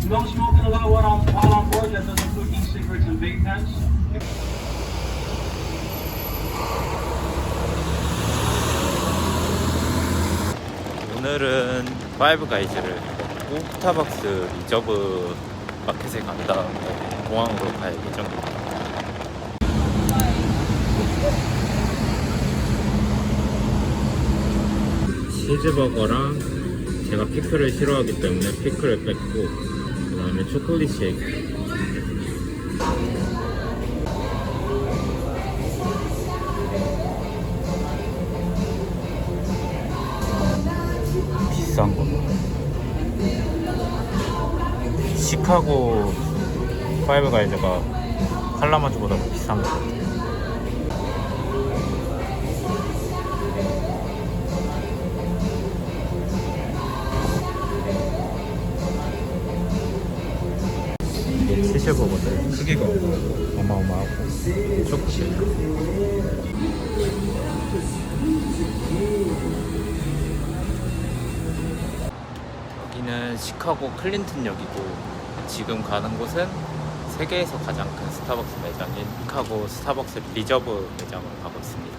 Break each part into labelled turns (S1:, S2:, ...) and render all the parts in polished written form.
S1: No smoking allowed while on board. That doesn't include e-cigarettes and vape pens.
S2: 오늘은 파이브 가이즈를 먹고 스타벅스 리저브 마켓에 간 다음에 공항으로 갈 예정입니다. 치즈버거랑 제가 피클을 싫어하기 때문에 피클을 뺐고, 그 다음에 초콜릿 쉐이크. 비싼 거. 시카고 파이브 가이즈가 칼라마주보다 더 비싼 거 같아요. 치즈버거들 크기가 어마어마하고 초코칩. 여기는 시카고 클린턴역이고, 지금 가는 곳은 세계에서 가장 큰 스타벅스 매장인 시카고 스타벅스 리저브 매장을 가고 있습니다.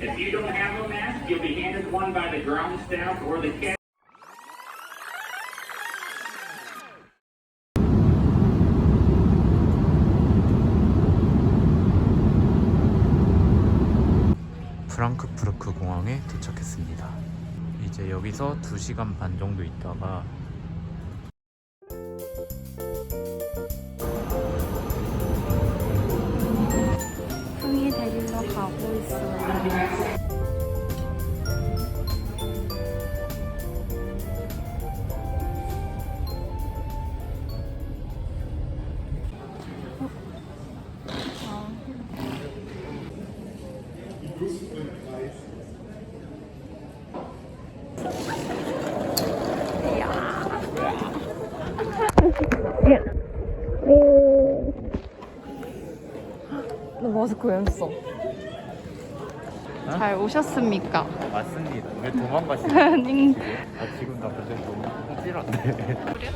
S1: If you don't have a mask, you'll be handed one by the ground staff or the cat.
S2: 프랑크푸르크 공항에 도착했습니다. 이제 여기서 2시간 반 정도 있다가
S3: 흥이 데리러 가고 있어요. 너 마스크 왜 써?
S2: 어?
S3: 잘 오셨습니까?
S2: 맞습니다. 왜 도망가시는
S3: 아니.
S2: 지금 나 근데 너무 찌른데.
S3: 그래?